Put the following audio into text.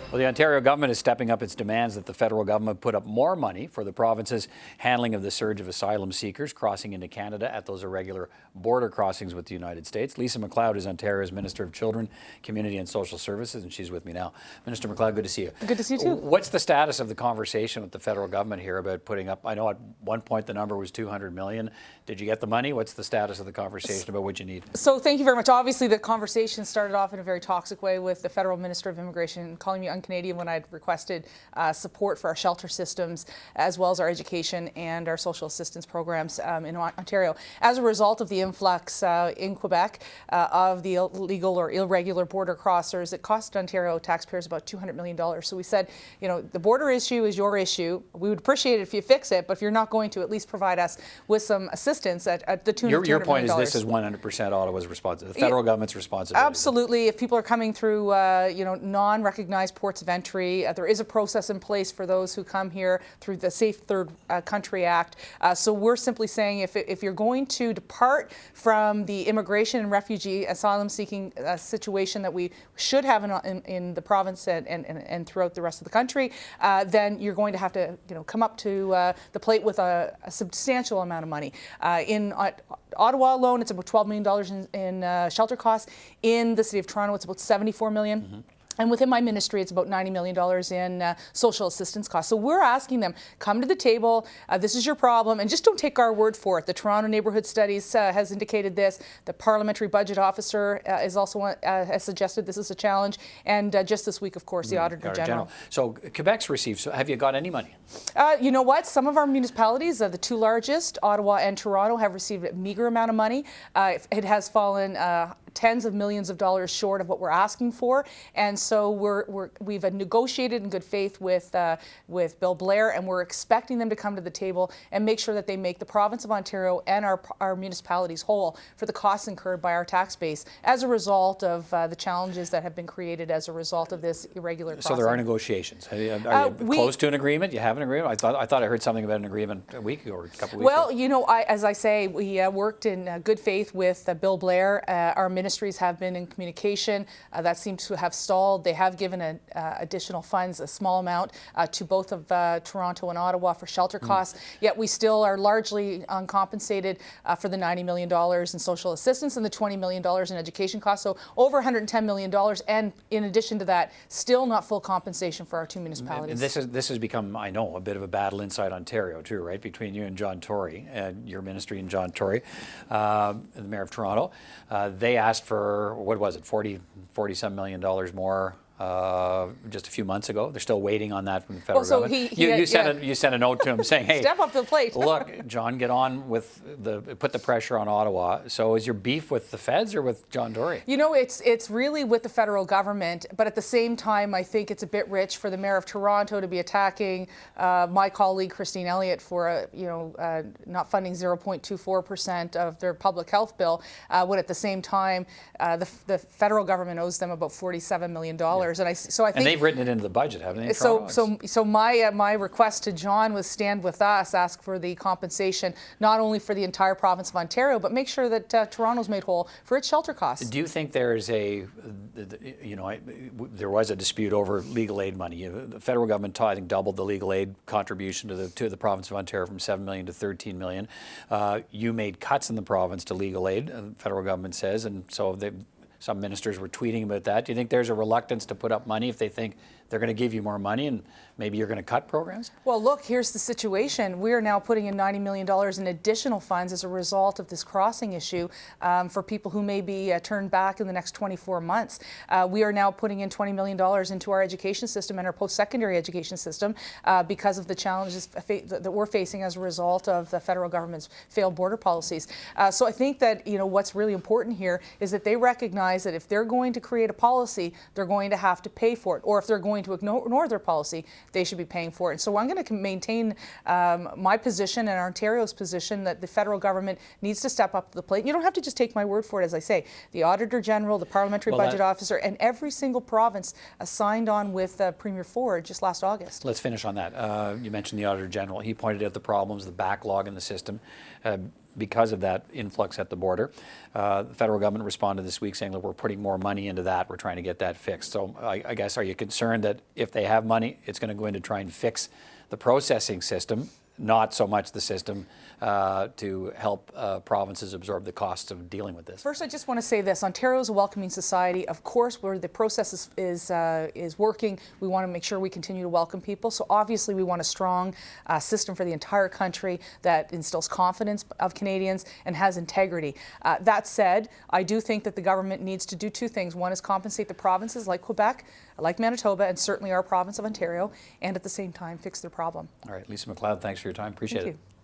Well, the Ontario government is stepping up its demands that the federal government put up more money for the province's handling of the surge of asylum seekers crossing into Canada at those irregular border crossings with the United States. Lisa MacLeod is Ontario's Minister of Children, Community and Social Services, and she's with me now. Minister MacLeod, good to see you. Good to see you too. What's the status of the conversation with the federal government here about putting up, I know at one point the number was $200 million. Did you get the money? What's the status of the conversation about what you need? So thank you very much. Obviously, the conversation started off in a very toxic way with the federal Minister of Immigration calling me un-Canadian when I'd requested support for our shelter systems, as well as our education and our social assistance programs in Ontario. As a result of the influx in Quebec of the illegal or irregular border crossers, it cost Ontario taxpayers about $200 million. So we said, you know, the border issue is your issue. We would appreciate it if you fix it, but if you're not going to, at least provide us with some assistance at the tune of $200 million. Your point is this is 100% Ottawa's responsibility, the federal government's responsibility. Absolutely. If people are coming through, non-recognized ports of entry, there is a process in place for those who come here through the Safe Third Country Act. So we're simply saying if you're going to depart from the immigration and refugee asylum-seeking situation that we should have in the province and throughout the rest of the country, then you're going to have to come up to the plate with a substantial amount of money. In Ottawa alone, it's about $12 million in shelter costs. In the City of Toronto, it's about $74 million. Mm-hmm. And within my ministry, it's about $90 million in social assistance costs. So we're asking them, come to the table, this is your problem, and just don't take our word for it. The Toronto Neighbourhood Studies has indicated this. The Parliamentary Budget Officer is also has suggested this is a challenge. And just this week, of course, the Auditor General. So Quebec's received, so have you got any money? You know what? Some of our municipalities, the two largest, Ottawa and Toronto, have received a meager amount of money. It has fallen tens of millions of dollars short of what we're asking for, and so we've negotiated in good faith with Bill Blair, and we're expecting them to come to the table and make sure that they make the province of Ontario and our municipalities whole for the costs incurred by our tax base as a result of the challenges that have been created as a result of this irregular crossing. So there are negotiations. Are you close to an agreement? You have an agreement? I thought I heard something about an agreement a week ago or a couple of weeks ago. Well, as I say, we worked in good faith with Bill Blair. Our ministries have been in communication. That seems to have stalled. They have given additional funds, a small amount, to both of Toronto and Ottawa for shelter costs. Yet we still are largely uncompensated for the $90 million in social assistance and the $20 million in education costs. So over $110 million, and in addition to that, still not full compensation for our two municipalities. This has become, I know, a bit of a battle inside Ontario too, right? Between you and John Tory, your ministry and John Tory, the Mayor of Toronto. They asked for, what was it, $40-some million more just a few months ago. They're still waiting on that from the federal government. You sent a note to him saying, hey, step up to the plate. Look, John, get on with put the pressure on Ottawa. So is your beef with the feds or with John Tory? You know, it's really with the federal government, but at the same time, I think it's a bit rich for the Mayor of Toronto to be attacking my colleague Christine Elliott for not funding 0.24% of their public health bill, when at the same time the federal government owes them about $47 million. Yeah. And I think they've written it into the budget, haven't they? So my request to John was stand with us, ask for the compensation not only for the entire province of Ontario, but make sure that Toronto's made whole for its shelter costs. Do you think there is there was a dispute over legal aid money? The federal government, I think, doubled the legal aid contribution to the province of Ontario from $7 million to $13 million. You made cuts in the province to legal aid, the federal government says, and so some ministers were tweeting about that. Do you think there's a reluctance to put up money if they think they're going to give you more money and maybe you're going to cut programs? Well, look, here's the situation. We are now putting in $90 million in additional funds as a result of this crossing issue for people who may be turned back in the next 24 months. We are now putting in $20 million into our education system and our post-secondary education system because of the challenges that we're facing as a result of the federal government's failed border policies. So I think that what's really important here is that they recognize that if they're going to create a policy, they're going to have to pay for it. Or if they're going to ignore their policy, they should be paying for it. And so I'm going to maintain my position and Ontario's position that the federal government needs to step up to the plate. You don't have to just take my word for it, as I say. The Auditor General, the Parliamentary Budget Officer, and every single province signed on with Premier Ford just last August. Let's finish on that. You mentioned the Auditor General. He pointed out the problems, the backlog in the system. because of that influx at the border. The federal government responded this week saying, look, we're putting more money into that. We're trying to get that fixed. So I guess, are you concerned that if they have money, it's going to go in to try and fix the processing system, not so much the system to help provinces absorb the costs of dealing with this? First, I just want to say this. Ontario is a welcoming society. Of course, where the process is working, we want to make sure we continue to welcome people. So obviously, we want a strong system for the entire country that instills confidence of Canadians and has integrity. That said, I do think that the government needs to do two things. One is compensate the provinces like Quebec, like Manitoba, and certainly our province of Ontario, and at the same time fix their problem. All right, Lisa MacLeod, thanks for your time. Appreciate it. Thank you.